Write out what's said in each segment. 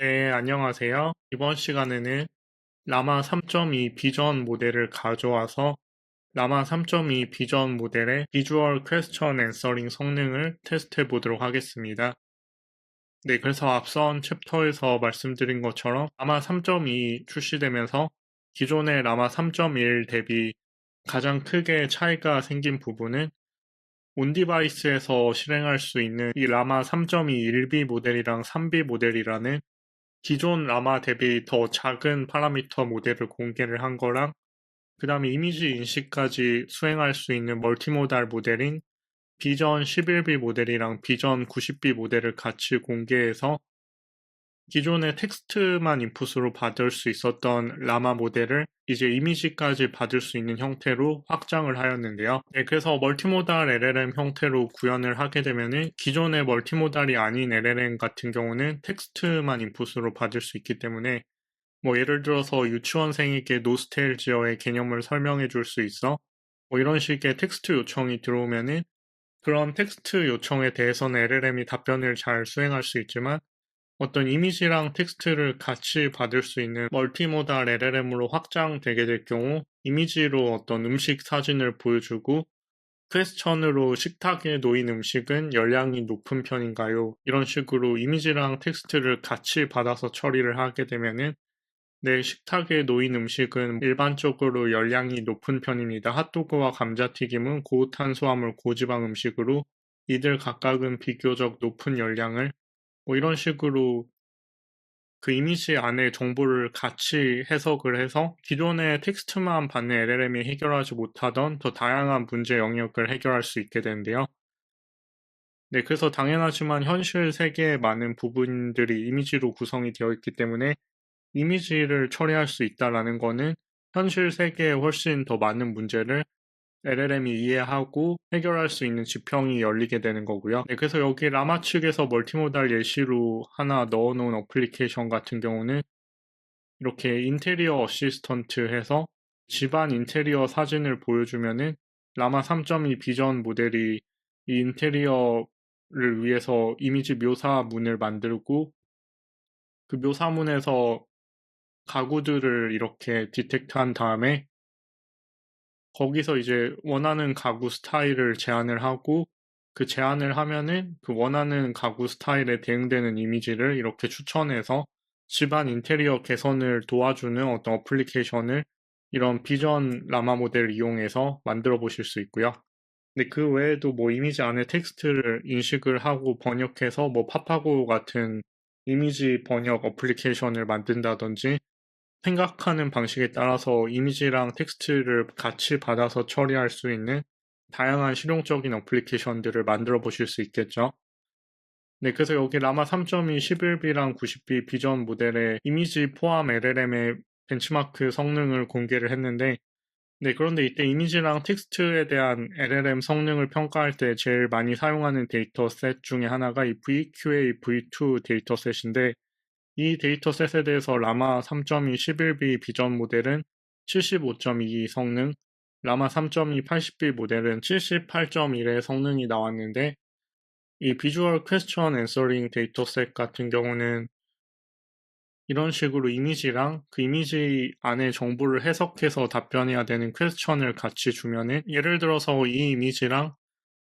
네, 안녕하세요. 이번 시간에는 라마 3.2 비전 모델을 가져와서 라마 3.2 비전 모델의 비주얼 퀘스천 앤서링 성능을 테스트해 보도록 하겠습니다. 네, 그래서 앞선 챕터에서 말씀드린 것처럼 라마 3.2 출시되면서 기존의 라마 3.1 대비 가장 크게 차이가 생긴 부분은 온디바이스에서 실행할 수 있는 이 라마 3.2 1B 모델이랑 3B 모델이라는 기존 라마 대비 더 작은 파라미터 모델을 공개를 한 거랑 그 다음에 이미지 인식까지 수행할 수 있는 멀티모달 모델인 비전 11B 모델이랑 비전 90B 모델을 같이 공개해서 기존의 텍스트만 인풋으로 받을 수 있었던 라마 모델을 이제 이미지까지 받을 수 있는 형태로 확장을 하였는데요. 네, 그래서 멀티모달 LLM 형태로 구현을 하게 되면은 기존의 멀티모달이 아닌 LLM 같은 경우는 텍스트만 인풋으로 받을 수 있기 때문에 뭐 예를 들어서 유치원생에게 노스텔지어의 개념을 설명해 줄 수 있어? 뭐 이런 식의 텍스트 요청이 들어오면은 그런 tek스트 요청에 대해서는 LLM이 답변을 잘 수행할 수 있지만 어떤 이미지랑 텍스트를 같이 받을 수 있는 멀티모달 LLM으로 확장되게 될 경우 이미지로 어떤 음식 사진을 보여주고 퀘스천으로 식탁에 놓인 음식은 열량이 높은 편인가요? 이런 식으로 이미지랑 텍스트를 같이 받아서 처리를 하게 되면은 내 식탁에 놓인 음식은 일반적으로 열량이 높은 편입니다. 핫도그와 감자튀김은 고탄수화물, 고지방 음식으로 이들 각각은 비교적 높은 열량을 뭐 이런 식으로 그 이미지 안에 정보를 같이 해석을 해서 기존의 텍스트만 받는 LLM이 해결하지 못하던 더 다양한 문제 영역을 해결할 수 있게 되는데요. 네, 그래서 당연하지만 현실 세계의 많은 부분들이 이미지로 구성이 되어 있기 때문에 이미지를 처리할 수 있다라는 거는 현실 세계에 훨씬 더 많은 문제를 LLM이 이해하고 해결할 수 있는 지평이 열리게 되는 거고요. 네, 그래서 여기 라마 측에서 멀티모달 예시로 하나 넣어놓은 어플리케이션 같은 경우는 이렇게 인테리어 어시스턴트 해서 집안 인테리어 사진을 보여주면은 라마 3.2 비전 모델이 이 인테리어를 위해서 이미지 묘사문을 만들고 그 묘사문에서 가구들을 이렇게 디텍트한 다음에 거기서 이제 원하는 가구 스타일을 제안을 하고 그 제안을 하면은 그 원하는 가구 스타일에 대응되는 이미지를 이렇게 추천해서 집안 인테리어 개선을 도와주는 어떤 어플리케이션을 이런 비전 라마 모델을 이용해서 만들어 보실 수 있고요. 근데 그 외에도 뭐 이미지 안에 텍스트를 인식을 하고 번역해서 뭐 파파고 같은 이미지 번역 어플리케이션을 만든다든지 생각하는 방식에 따라서 이미지랑 텍스트를 같이 받아서 처리할 수 있는 다양한 실용적인 어플리케이션들을 만들어 보실 수 있겠죠. 네, 그래서 여기 라마 3.2 11B랑 90B 비전 모델의 이미지 포함 LLM의 벤치마크 성능을 공개를 했는데, 네, 그런데 이때 이미지랑 텍스트에 대한 LLM 성능을 평가할 때 제일 많이 사용하는 데이터셋 중에 하나가 이 VQA V2 데이터셋인데, 이 데이터셋에 대해서 라마 3.2 11B 비전 모델은 75.2 성능, 라마 3.2 80B 모델은 78.1의 성능이 나왔는데 이 비주얼 퀘스천 앤서링 데이터셋 같은 경우는 이런 식으로 이미지랑 그 이미지 안에 정보를 해석해서 답변해야 되는 퀘스천을 같이 주면은 예를 들어서 이 이미지랑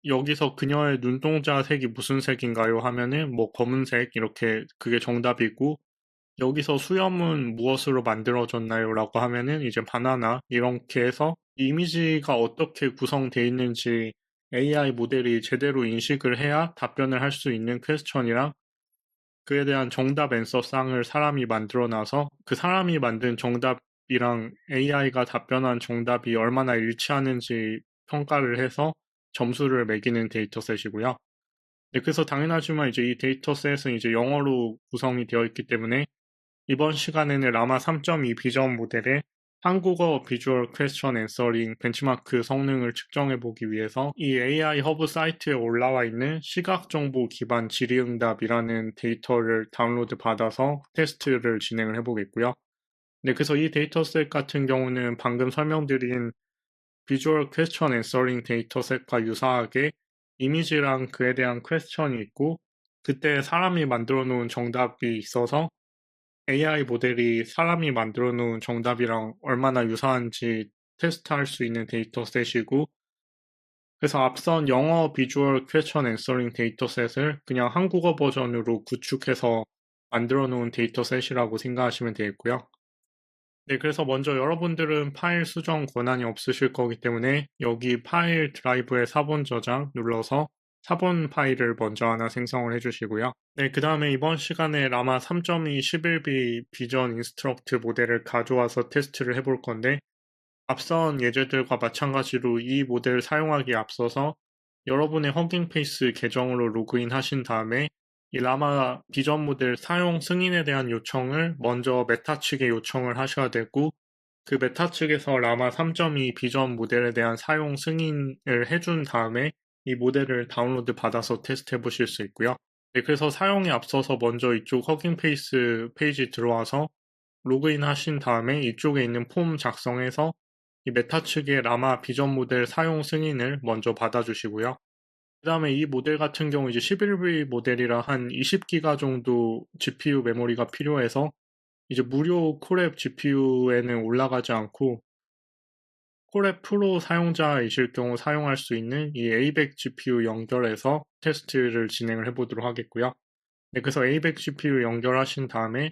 여기서 그녀의 눈동자 색이 무슨 색인가요? 하면은 뭐 검은색 이렇게 그게 정답이고 여기서 수염은 무엇으로 만들어졌나요? 라고 하면은 이제 바나나 이렇게 해서 이미지가 어떻게 구성되어 있는지 AI 모델이 제대로 인식을 해야 답변을 할 수 있는 퀘스천이랑 그에 대한 정답 앤서 쌍을 사람이 만들어 놔서 그 사람이 만든 정답이랑 AI가 답변한 정답이 얼마나 일치하는지 평가를 해서 점수를 매기는 데이터셋이고요. 네, 그래서 당연하지만 이제 이 데이터셋은 이제 영어로 구성이 되어 있기 때문에 이번 시간에는 라마 3.2 비전 모델의 한국어 비주얼 퀘스천 앤서링 벤치마크 성능을 측정해 보기 위해서 이 AI 허브 사이트에 올라와 있는 시각 정보 기반 질의응답이라는 데이터를 다운로드 받아서 테스트를 진행을 해보겠고요. 네, 그래서 이 데이터셋 같은 경우는 방금 설명드린 비주얼 퀘스천 앤서링 데이터셋과 유사하게 이미지랑 그에 대한 퀘스천이 있고 그때 사람이 만들어 놓은 정답이 있어서 AI 모델이 사람이 만들어 놓은 정답이랑 얼마나 유사한지 테스트할 수 있는 데이터셋이고, 그래서 앞선 영어 비주얼 퀘스천 앤서링 데이터셋을 그냥 한국어 버전으로 구축해서 만들어 놓은 데이터셋이라고 생각하시면 되겠고요. 네, 그래서 먼저 여러분들은 파일 수정 권한이 없으실 거기 때문에 여기 파일 드라이브의 사본 저장 눌러서 사본 파일을 먼저 하나 생성을 해주시고요. 네, 그 다음에 이번 시간에 라마 3.2 11B 비전 인스트럭트 모델을 가져와서 테스트를 해볼 건데, 앞선 예제들과 마찬가지로 이 모델을 사용하기에 앞서서 여러분의 허깅 페이스 계정으로 로그인 하신 다음에 이 라마 비전 모델 사용 승인에 대한 요청을 먼저 메타 측에 요청을 하셔야 되고, 그 메타 측에서 라마 3.2 비전 모델에 대한 사용 승인을 해준 다음에 이 모델을 다운로드 받아서 테스트 해보실 수 있고요. 네, 그래서 사용에 앞서서 먼저 이쪽 허깅 페이스 페이지 들어와서 로그인 하신 다음에 이쪽에 있는 폼 작성해서 이 메타 측의 라마 비전 모델 사용 승인을 먼저 받아주시고요. 그 다음에 이 모델 같은 경우 이제 11V 모델이라 한 20기가 정도 GPU 메모리가 필요해서 이제 무료 콜앱 GPU에는 올라가지 않고 콜앱 프로 사용자이실 경우 사용할 수 있는 이 A100 GPU 연결해서 테스트를 진행을 해보도록 하겠고요. 네, 그래서 A100 GPU 연결하신 다음에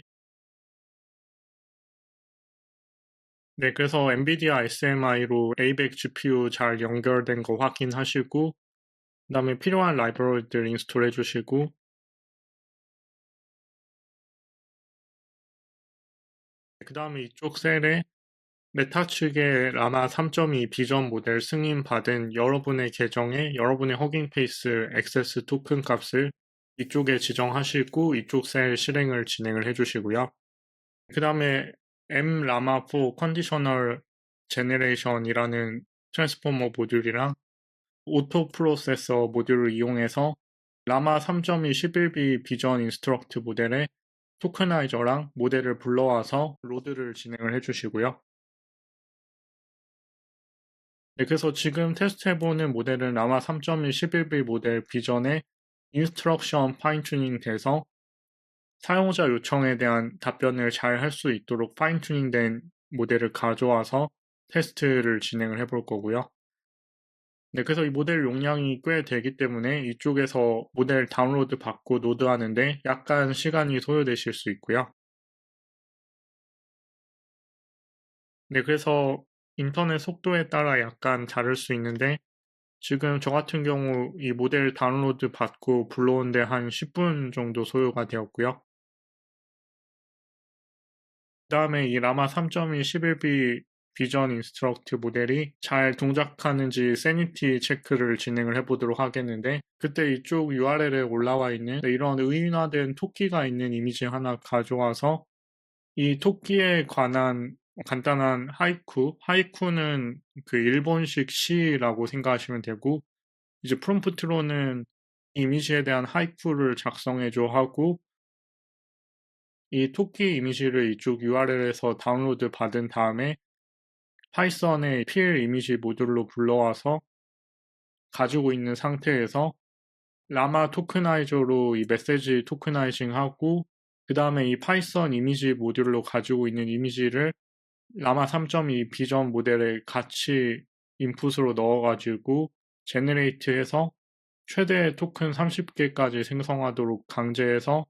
네, 그래서 엔비디아 SMI로 A100 GPU 잘 연결된 거 확인하시고 그 다음에 필요한 라이브러리들 인스톨 해주시고 그 다음에 이쪽 셀에 메타 측의 라마 3.2 비전 모델 승인받은 여러분의 계정에 여러분의 허깅 페이스 액세스 토큰 값을 이쪽에 지정하시고 이쪽 셀 실행을 진행을 해주시고요. 그 다음에 mlama4 컨디셔널 제네레이션이라는 트랜스포머 모듈이랑 오토 프로세서 모듈을 이용해서 라마 3.2 11B 비전 인스트럭트 모델의 토크나이저랑 모델을 불러와서 로드를 진행을 해주시고요. 네, 그래서 지금 테스트해보는 모델은 라마 3.1 11B 모델 비전의 인스트럭션 파인 튜닝 돼서 사용자 요청에 대한 답변을 잘 할 수 있도록 파인 튜닝된 모델을 가져와서 테스트를 진행을 해볼 거고요. 네, 그래서 이 모델 용량이 꽤 되기 때문에 이쪽에서 모델 다운로드 받고 노드하는데 약간 시간이 소요되실 수 있고요. 네, 그래서 인터넷 속도에 따라 약간 다를 수 있는데 지금 저 같은 경우 이 모델 다운로드 받고 불러오는데 한 10분 정도 소요가 되었고요. 그 다음에 이 라마 3.1 11B 비전 인스트럭트 모델이 잘 동작하는지 세니티 체크를 진행을 해보도록 하겠는데 그때 이쪽 URL에 올라와 있는 이런 의인화된 토끼가 있는 이미지 하나 가져와서 이 토끼에 관한 간단한 하이쿠는 그 일본식 시라고 생각하시면 되고 이제 프롬프트로는 이미지에 대한 하이쿠를 작성해줘 하고 이 토끼 이미지를 이쪽 URL에서 다운로드 받은 다음에 파이썬의 필 이미지 모듈로 불러와서 가지고 있는 상태에서 라마 토크나이저로 이 메시지 토크나이징 하고 그 다음에 이 파이썬 이미지 모듈로 가지고 있는 이미지를 라마 3.2 비전 모델에 같이 인풋으로 넣어가지고 제너레이트해서 최대 토큰 30개까지 생성하도록 강제해서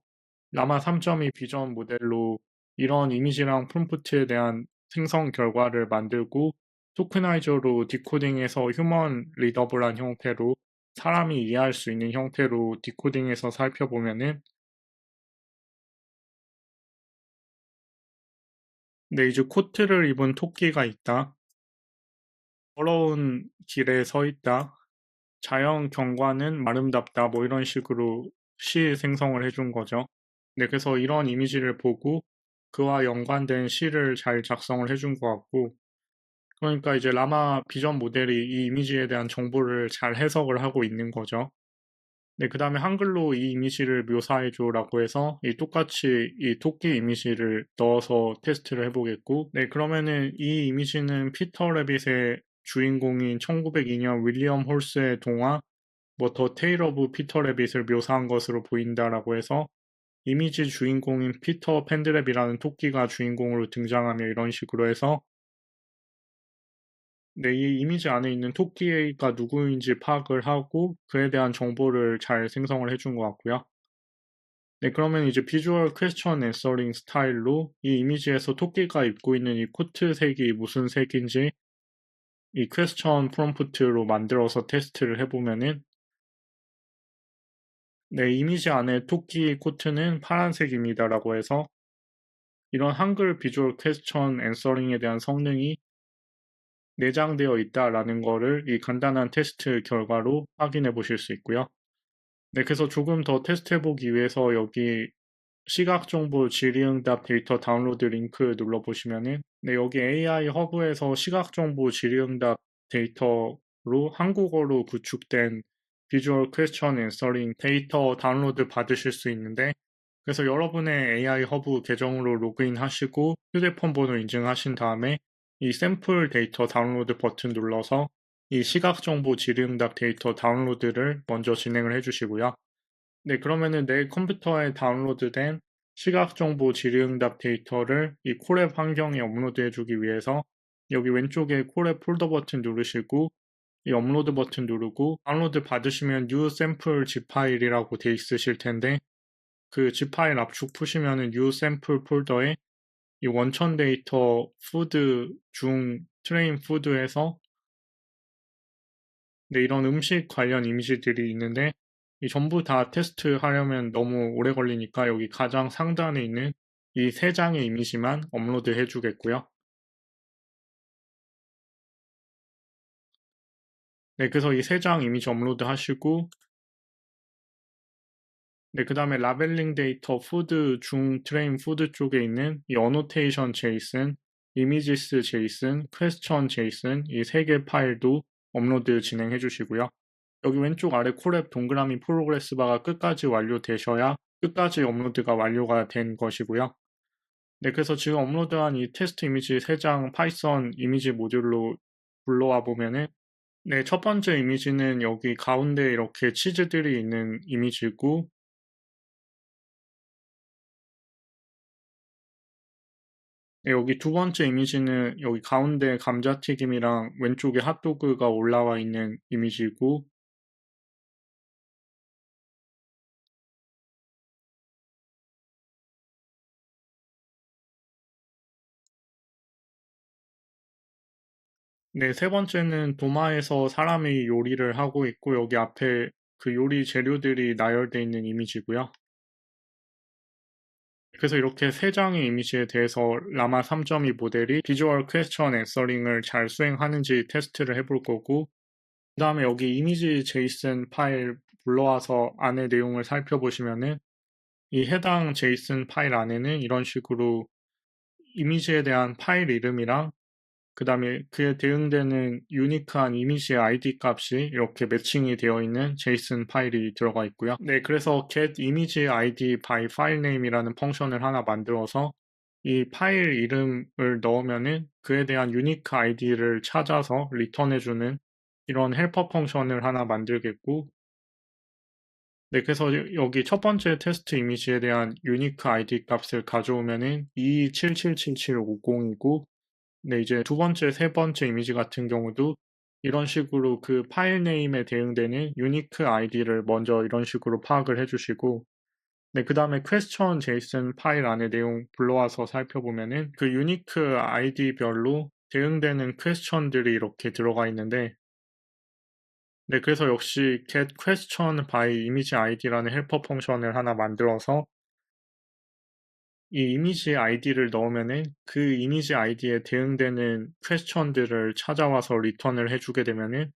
라마 3.2 비전 모델로 이런 이미지랑 프롬프트에 대한 생성 결과를 만들고 토크나이저로 디코딩해서 휴먼 리더블한 형태로 사람이 이해할 수 있는 형태로 디코딩해서 살펴보면은 네, 이제 코트를 입은 토끼가 있다. 더러운 길에 서 있다. 자연 경관은 아름답다. 뭐 이런 식으로 시 생성을 해준 거죠. 네, 그래서 이런 이미지를 보고 그와 연관된 시를 잘 작성을 해준 것 같고, 그러니까 이제 라마 비전 모델이 이 이미지에 대한 정보를 잘 해석을 하고 있는 거죠. 네, 그 다음에 한글로 이 이미지를 묘사해줘라고 해서 이 똑같이 이 토끼 이미지를 넣어서 테스트를 해보겠고, 네, 그러면은 이 이미지는 피터 레빗의 주인공인 1902년 윌리엄 홀스의 동화 뭐 더 테일 오브 피터 레빗을 묘사한 것으로 보인다라고 해서 이미지 주인공인 피터 팬드랩이라는 토끼가 주인공으로 등장하며 이런 식으로 해서 이 이미지 안에 있는 토끼가 누구인지 파악을 하고 그에 대한 정보를 잘 생성을 해준 것 같고요. 그러면 이제 비주얼 퀘스천 앤서링 스타일로 이 이미지에서 토끼가 입고 있는 이 코트 색이 무슨 색인지 이 퀘스천 프롬프트로 만들어서 테스트를 해보면은 이미지 안에 토끼 코트는 파란색입니다 라고 해서 이런 한글 비주얼 퀘스천 앤서링에 대한 성능이 내장되어 있다라는 거를 이 간단한 테스트 결과로 확인해 보실 수 있고요. 그래서 조금 더 테스트해 보기 위해서 여기 시각정보 질의응답 데이터 다운로드 링크 눌러보시면은 여기 AI 허브에서 시각정보 질의응답 데이터로 한국어로 구축된 비주얼 퀘스천 앤서링 데이터 다운로드 받으실 수 있는데 그래서 여러분의 AI 허브 계정으로 로그인 하시고 휴대폰 번호 인증하신 다음에 이 샘플 데이터 다운로드 버튼 눌러서 이 시각정보 질의응답 데이터 다운로드를 먼저 진행을 해주시고요. 그러면은 내 컴퓨터에 다운로드된 시각정보 질의응답 데이터를 이 콜앱 환경에 업로드해주기 위해서 여기 왼쪽에 콜앱 폴더 버튼 누르시고 이 업로드 버튼 누르고 다운로드 받으시면 new sample zip 파일이라고 돼 있으실 텐데 그 zip 파일 압축 푸시면은 new sample 폴더에 이 원천 데이터 푸드 중 트레인 푸드에서 이런 음식 관련 이미지들이 있는데 이 전부 다 테스트하려면 너무 오래 걸리니까 여기 가장 상단에 있는 이 세 장의 이미지만 업로드 해주겠고요. 그래서 이 세 장 이미지 업로드 하시고 그 다음에 라벨링 데이터 푸드 중 트레인 푸드 쪽에 있는 이 어노테이션 제이슨, 이미지스 제이슨, 퀘스천 제이슨 이 세 개 파일도 업로드 진행해 주시고요. 여기 왼쪽 아래 콜앱 동그라미 프로그레스 바가 끝까지 완료되셔야 끝까지 업로드가 완료가 된 것이고요. 그래서 지금 업로드한 이 테스트 이미지 3장 파이썬 이미지 모듈로 불러와 보면은 첫 번째 이미지는 여기 가운데 이렇게 치즈들이 있는 이미지고 여기 두 번째 이미지는 여기 가운데 감자튀김이랑 왼쪽에 핫도그가 올라와 있는 이미지고 세 번째는 도마에서 사람이 요리를 하고 있고 여기 앞에 그 요리 재료들이 나열되어 있는 이미지고요. 그래서 이렇게 세 장의 이미지에 대해서 라마 3.2 모델이 비주얼 퀘스천 앤서링을 잘 수행하는지 테스트를 해볼 거고 그 다음에 여기 이미지 제이슨 파일 불러와서 안에 내용을 살펴보시면은 이 해당 제이슨 파일 안에는 이런 식으로 이미지에 대한 파일 이름이랑 그 다음에 그에 대응되는 유니크한 이미지 ID 값이 이렇게 매칭이 되어 있는 제이슨 파일이 들어가 있고요. 그래서 get image ID by file name이라는 펑션을 하나 만들어서 이 파일 이름을 넣으면은 그에 대한 유니크 아이디를 찾아서 리턴해주는 이런 헬퍼 펑션을 하나 만들겠고 그래서 여기 첫 번째 테스트 이미지에 대한 유니크 아이디 값을 가져오면은 22777750이고 이제 두 번째, 세 번째 이미지 같은 경우도 이런 식으로 그 파일 네임에 대응되는 유니크 아이디를 먼저 이런 식으로 파악을 해주시고 그 다음에 question json 파일 안에 내용 불러와서 살펴보면은 그 유니크 아이디별로 대응되는 퀘스천들이 이렇게 들어가 있는데 그래서 역시 get question by image id라는 헬퍼 펑션을 하나 만들어서 이 이미지 아이디를 넣으면은 그 이미지 아이디에 대응되는 퀘스천들을 찾아와서 리턴을 해주게 되면은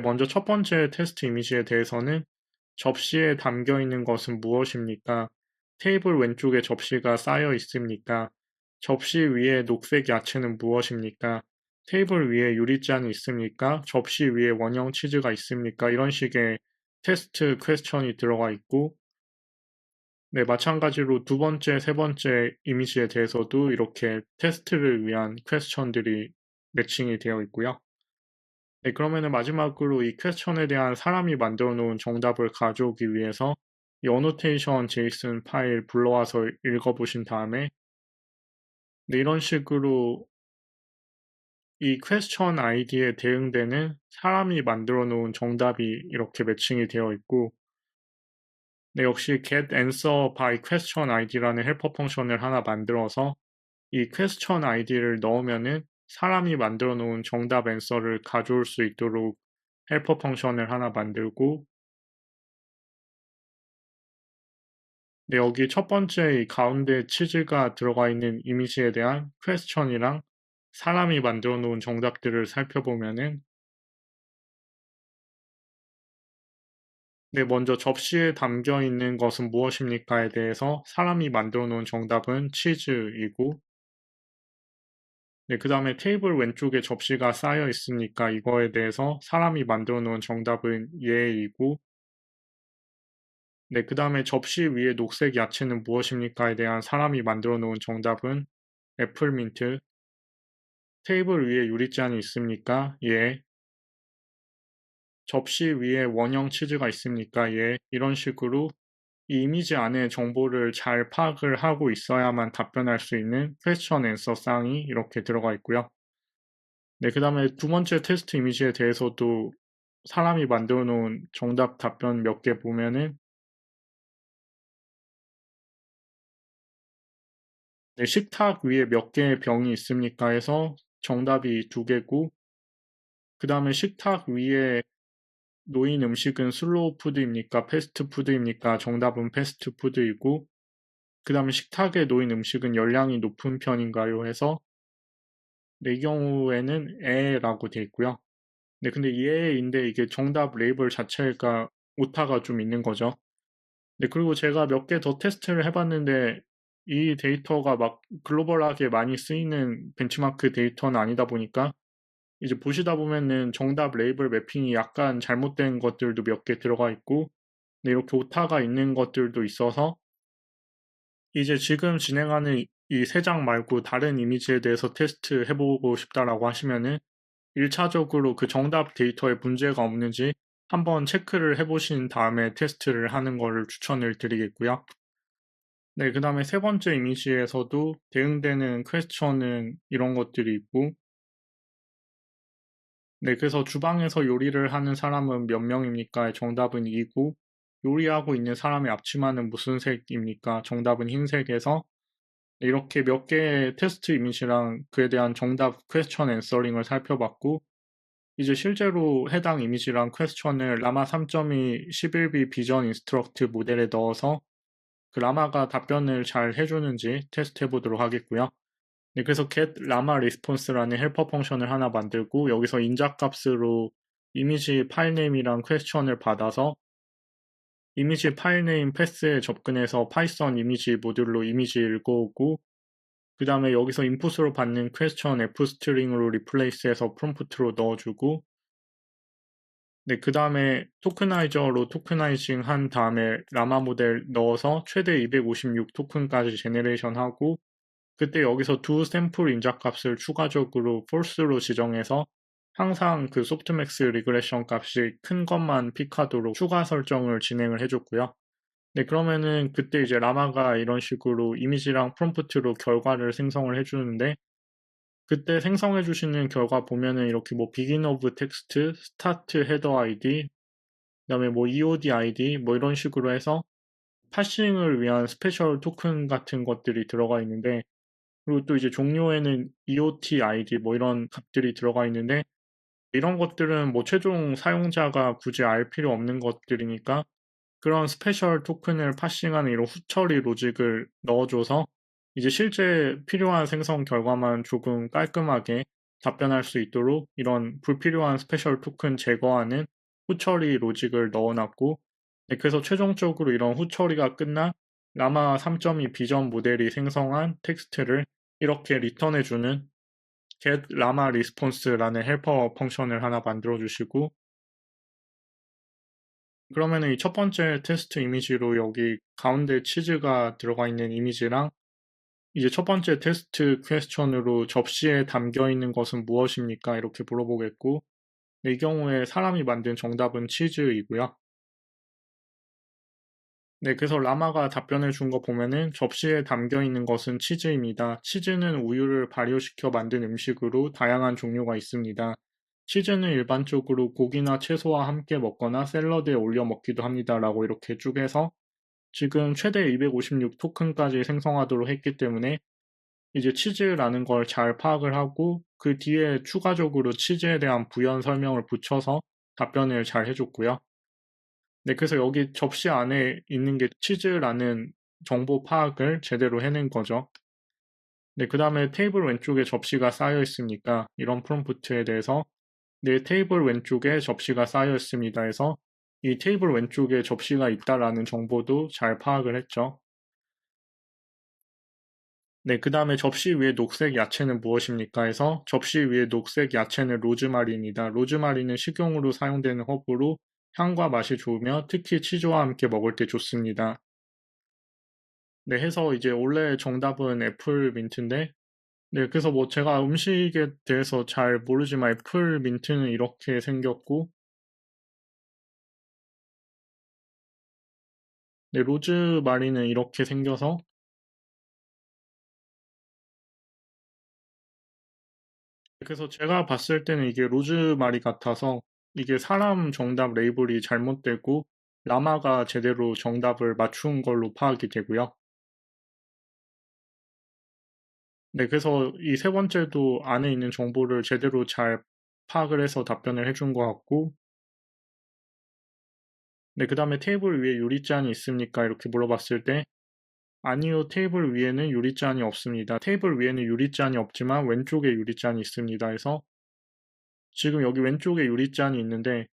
먼저 첫 번째 테스트 이미지에 대해서는 접시에 담겨 있는 것은 무엇입니까? 테이블 왼쪽에 접시가 쌓여 있습니까? 접시 위에 녹색 야채는 무엇입니까? 테이블 위에 유리잔이 있습니까? 접시 위에 원형 치즈가 있습니까? 이런 식의 테스트 퀘스천이 들어가 있고 마찬가지로 두 번째, 세 번째 이미지에 대해서도 이렇게 테스트를 위한 퀘스천들이 매칭이 되어 있고요. 그러면은 마지막으로 이 퀘스천에 대한 사람이 만들어 놓은 정답을 가져오기 위해서 이 annotation JSON 파일 불러와서 읽어보신 다음에 이런 식으로 이 question id에 대응되는 사람이 만들어 놓은 정답이 이렇게 매칭이 되어 있고 역시 get answer by question id라는 헬퍼 펑션을 하나 만들어서 이 question id를 넣으면은 사람이 만들어 놓은 정답 앤서를 가져올 수 있도록 헬퍼 펑션을 하나 만들고 여기 첫 번째 이 가운데 치즈가 들어가 있는 이미지에 대한 question이랑 사람이 만들어 놓은 정답들을 살펴보면은 먼저 접시에 담겨 있는 것은 무엇입니까에 대해서 사람이 만들어 놓은 정답은 치즈이고 그 다음에 테이블 왼쪽에 접시가 쌓여 있으니까 이거에 대해서 사람이 만들어 놓은 정답은 예이고 그 다음에 접시 위에 녹색 야채는 무엇입니까에 대한 사람이 만들어 놓은 정답은 애플민트. 테이블 위에 유리잔이 있습니까? 예. 접시 위에 원형 치즈가 있습니까? 예. 이런 식으로 이 이미지 안에 정보를 잘 파악을 하고 있어야만 답변할 수 있는 퀘스천 앤서 쌍이 이렇게 들어가 있고요. 그 다음에 두 번째 테스트 이미지에 대해서도 사람이 만들어 놓은 정답 답변 몇 개 보면은 식탁 위에 몇 개의 병이 있습니까 해서 정답이 두 개고 그 다음에 식탁 위에 놓인 음식은 슬로우 푸드입니까? 패스트 푸드입니까? 정답은 패스트 푸드이고 그 다음에 식탁에 놓인 음식은 열량이 높은 편인가요? 해서 이 경우에는 에라고 되어 있고요. 근데 예인데 이게 정답 레이블 자체가 오타가 좀 있는 거죠. 그리고 제가 몇 개 더 테스트를 해봤는데 이 데이터가 막 글로벌하게 많이 쓰이는 벤치마크 데이터는 아니다 보니까 이제 보시다 보면은 정답 레이블 매핑이 약간 잘못된 것들도 몇 개 들어가 있고 이렇게 오타가 있는 것들도 있어서 이제 지금 진행하는 이 세 장 말고 다른 이미지에 대해서 테스트 해보고 싶다라고 하시면은 1차적으로 그 정답 데이터에 문제가 없는지 한번 체크를 해보신 다음에 테스트를 하는 거를 추천을 드리겠고요. 그 다음에 세 번째 이미지에서도 대응되는 퀘스천은 이런 것들이 있고 그래서 주방에서 요리를 하는 사람은 몇 명입니까? 정답은 2고 요리하고 있는 사람의 앞치마는 무슨 색입니까? 정답은 흰색에서 이렇게 몇 개의 테스트 이미지랑 그에 대한 정답 퀘스천 앤서링을 살펴봤고 이제 실제로 해당 이미지랑 퀘스천을 라마 3.2 11B 비전 인스트럭트 모델에 넣어서 그 라마가 답변을 잘 해주는지 테스트 해보도록 하겠고요. 그래서 get llama response라는 헬퍼 펑션을 하나 만들고 여기서 인자값으로 이미지 파일 네임이랑 퀘스천을 받아서 이미지 파일 네임 패스에 접근해서 파이썬 이미지 모듈로 이미지 읽어오고 그 다음에 여기서 인풋으로 받는 퀘스천 fstring으로 리플레이스해서 프롬프트로 넣어주고 그 다음에 토크나이저로 토크나이징 한 다음에 라마 모델 넣어서 최대 256 토큰까지 제네레이션하고 그때 여기서 두 샘플 인자값을 추가적으로 false로 지정해서 항상 그 소프트맥스 리그레션 값이 큰 것만 픽하도록 추가 설정을 진행을 해줬고요. 그러면은 그때 이제 라마가 이런 식으로 이미지랑 프롬프트로 결과를 생성을 해주는데 그때 생성해 주시는 결과 보면은 이렇게 뭐 begin of text, start header ID, 그다음에 뭐 EOD ID 뭐 이런 식으로 해서 파싱을 위한 스페셜 토큰 같은 것들이 들어가 있는데 그리고 또 이제 종료에는 EOT ID 뭐 이런 값들이 들어가 있는데 이런 것들은 뭐 최종 사용자가 굳이 알 필요 없는 것들이니까 그런 스페셜 토큰을 파싱하는 이런 후처리 로직을 넣어줘서 이제 실제 필요한 생성 결과만 조금 깔끔하게 답변할 수 있도록 이런 불필요한 스페셜 토큰 제거하는 후처리 로직을 넣어놨고 그래서 최종적으로 이런 후처리가 끝난 라마 3.2 비전 모델이 생성한 텍스트를 이렇게 리턴해주는 get llama response라는 헬퍼 펑션을 하나 만들어 주시고 그러면은 이 첫 번째 테스트 이미지로 여기 가운데 치즈가 들어가 있는 이미지랑 이제 첫 번째 테스트 퀘스천으로 접시에 담겨 있는 것은 무엇입니까? 이렇게 물어보겠고 이 경우에 사람이 만든 정답은 치즈이고요. 네, 그래서 라마가 답변을 준 거 보면은 접시에 담겨 있는 것은 치즈입니다. 치즈는 우유를 발효시켜 만든 음식으로 다양한 종류가 있습니다. 치즈는 일반적으로 고기나 채소와 함께 먹거나 샐러드에 올려 먹기도 합니다. 라고 이렇게 쭉 해서 지금 최대 256 토큰까지 생성하도록 했기 때문에 이제 치즈라는 걸 잘 파악을 하고 그 뒤에 추가적으로 치즈에 대한 부연 설명을 붙여서 답변을 잘 해줬고요. 네, 그래서 여기 접시 안에 있는 게 치즈라는 정보 파악을 제대로 해낸 거죠. 네, 그 다음에 테이블 왼쪽에 접시가 쌓여 있으니까 이런 프롬프트에 대해서 네, 테이블 왼쪽에 접시가 쌓여 있습니다 해서 이 테이블 왼쪽에 접시가 있다라는 정보도 잘 파악을 했죠. 네, 그 다음에 접시 위에 녹색 야채는 무엇입니까 해서 접시 위에 녹색 야채는 로즈마리입니다. 로즈마리는 식용으로 사용되는 허브로 향과 맛이 좋으며 특히 치즈와 함께 먹을 때 좋습니다. 네, 해서 이제 원래 정답은 애플 민트인데, 네, 그래서 뭐 제가 음식에 대해서 잘 모르지만 애플 민트는 이렇게 생겼고, 네, 로즈마리는 이렇게 생겨서, 그래서 제가 봤을 때는 이게 로즈마리 같아서 이게 사람 정답 레이블이 잘못되고, 라마가 제대로 정답을 맞춘 걸로 파악이 되고요. 네, 그래서 이 세 번째도 안에 있는 정보를 제대로 잘 파악을 해서 답변을 해준 것 같고, 네, 그 다음에 테이블 위에 유리잔이 있습니까? 이렇게 물어봤을 때, 아니요, 테이블 위에는 유리잔이 없습니다. 테이블 위에는 유리잔이 없지만 왼쪽에 유리잔이 있습니다. 해서 지금 여기 왼쪽에 유리잔이 있는데,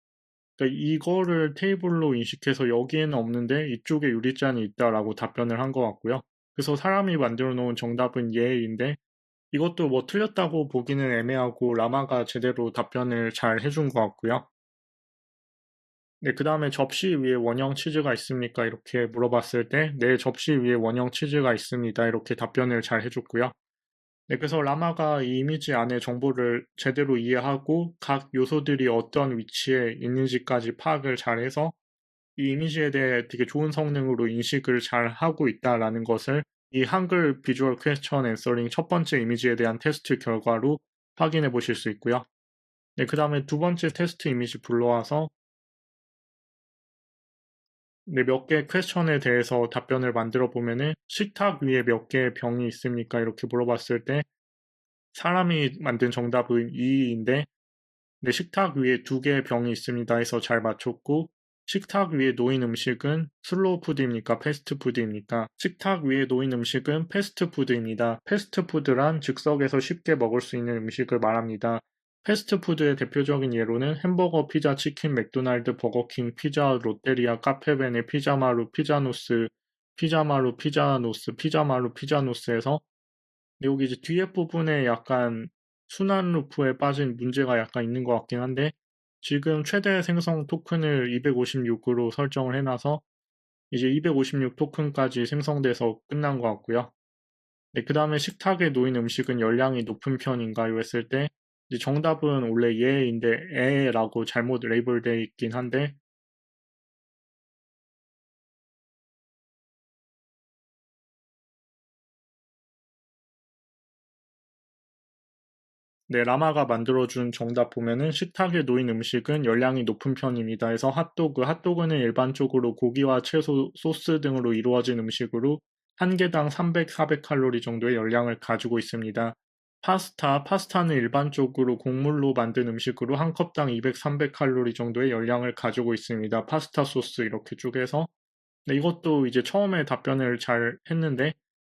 그러니까 이거를 테이블로 인식해서 여기에는 없는데 이쪽에 유리잔이 있다라고 답변을 한 것 같고요. 그래서 사람이 만들어 놓은 정답은 예인데, 이것도 뭐 틀렸다고 보기는 애매하고 라마가 제대로 답변을 잘 해준 것 같고요. 네, 그 다음에 접시 위에 원형 치즈가 있습니까? 이렇게 물어봤을 때, 네, 접시 위에 원형 치즈가 있습니다. 이렇게 답변을 잘 해줬고요. 네, 그래서 라마가 이 이미지 안에 정보를 제대로 이해하고 각 요소들이 어떤 위치에 있는지까지 파악을 잘해서 이 이미지에 대해 되게 좋은 성능으로 인식을 잘 하고 있다라는 것을 이 한글 비주얼 퀘스천 앤서링 첫 번째 이미지에 대한 테스트 결과로 확인해 보실 수 있고요. 네, 그 다음에 두 번째 테스트 이미지 불러와서 네, 몇 개 퀘스천에 대해서 답변을 만들어 보면은 식탁 위에 몇 개의 병이 있습니까? 이렇게 물어봤을 때 사람이 만든 정답은 2인데 네, 식탁 위에 두 개의 병이 있습니다 해서 잘 맞췄고 식탁 위에 놓인 음식은 슬로우 푸드입니까? 패스트푸드입니까? 식탁 위에 놓인 음식은 패스트푸드입니다. 패스트푸드란 즉석에서 쉽게 먹을 수 있는 음식을 말합니다. 패스트푸드의 대표적인 예로는 햄버거, 피자, 치킨, 맥도날드, 버거킹, 피자, 롯데리아, 카페베네, 피자마루, 피자노스, 피자마루, 피자노스, 피자마루, 피자노스에서 여기 이제 뒤에 부분에 약간 순환 루프에 빠진 문제가 약간 있는 것 같긴 한데 지금 최대 생성 토큰을 256으로 설정을 해놔서 이제 256 토큰까지 생성돼서 끝난 것 같고요. 네, 그 다음에 식탁에 놓인 음식은 열량이 높은 편인가요? 했을 때 이제 정답은 원래 예인데 에라고 잘못 레이블되어 있긴 한데 네, 라마가 만들어준 정답 보면은 식탁에 놓인 음식은 열량이 높은 편입니다. 해서 핫도그, 핫도그는 일반적으로 고기와 채소, 소스 등으로 이루어진 음식으로 한 개당 300, 400칼로리 정도의 열량을 가지고 있습니다. 파스타, 파스타는 일반적으로 곡물로 만든 음식으로 한 컵당 200, 300칼로리 정도의 열량을 가지고 있습니다. 파스타 소스 이렇게 쭉 해서 네, 이것도 이제 처음에 답변을 잘 했는데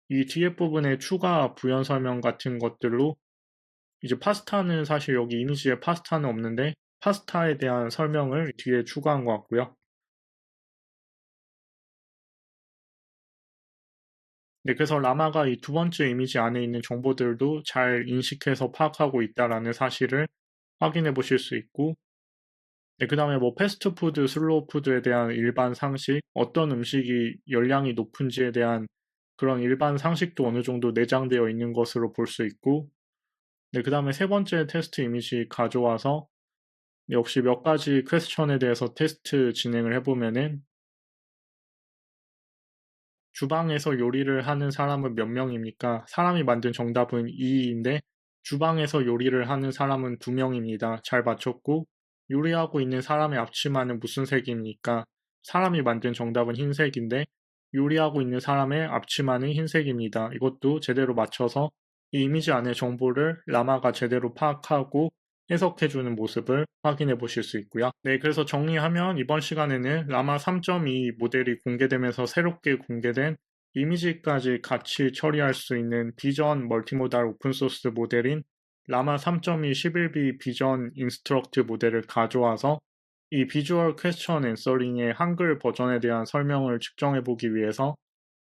이 뒤에 부분에 추가 부연 설명 같은 것들로 이제 파스타는 사실 여기 이미지에 파스타는 없는데 파스타에 대한 설명을 뒤에 추가한 것 같고요. 네, 그래서 라마가 이 두 번째 이미지 안에 있는 정보들도 잘 인식해서 파악하고 있다라는 사실을 확인해 보실 수 있고, 네, 그 다음에 뭐 패스트푸드, 슬로우푸드에 대한 일반 상식, 어떤 음식이 열량이 높은지에 대한 그런 일반 상식도 어느 정도 내장되어 있는 것으로 볼 수 있고, 네, 그 다음에 세 번째 테스트 이미지 가져와서 역시 몇 가지 퀘스천에 대해서 테스트 진행을 해보면은 주방에서 요리를 하는 사람은 몇 명입니까? 사람이 만든 정답은 2인데 주방에서 요리를 하는 사람은 2명입니다. 잘 맞췄고 요리하고 있는 사람의 앞치마는 무슨 색입니까? 사람이 만든 정답은 흰색인데 요리하고 있는 사람의 앞치마는 흰색입니다. 이것도 제대로 맞춰서 이 이미지 안의 정보를 라마가 제대로 파악하고 해석해주는 모습을 확인해 보실 수 있고요. 네, 그래서 정리하면 이번 시간에는 라마 3.2 모델이 공개되면서 새롭게 공개된 이미지까지 같이 처리할 수 있는 비전 멀티모달 오픈소스 모델인 라마 3.2 11B 비전 인스트럭트 모델을 가져와서 이 비주얼 퀘스천 앤서링의 한글 버전에 대한 설명을 측정해 보기 위해서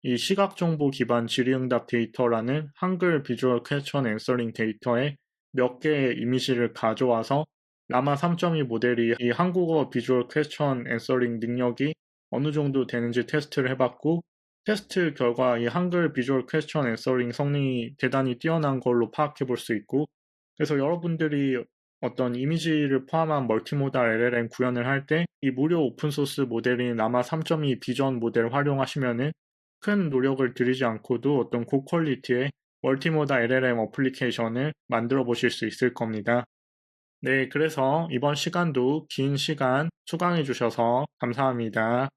이 시각정보 기반 질의응답 데이터라는 한글 비주얼 퀘스천 앤서링 데이터에 몇 개의 이미지를 가져와서 라마 3.2 모델이 이 한국어 비주얼 퀘스천 앤서링 능력이 어느 정도 되는지 테스트를 해봤고 테스트 결과 이 한글 비주얼 퀘스천 앤서링 성능이 대단히 뛰어난 걸로 파악해 볼 수 있고 그래서 여러분들이 어떤 이미지를 포함한 멀티모달 LLM 구현을 할 때 이 무료 오픈소스 모델인 라마 3.2 비전 모델 활용하시면은 큰 노력을 들이지 않고도 어떤 고퀄리티의 멀티모달 LLM 어플리케이션을 만들어 보실 수 있을 겁니다. 네, 그래서 이번 시간도 긴 시간 수강해 주셔서 감사합니다.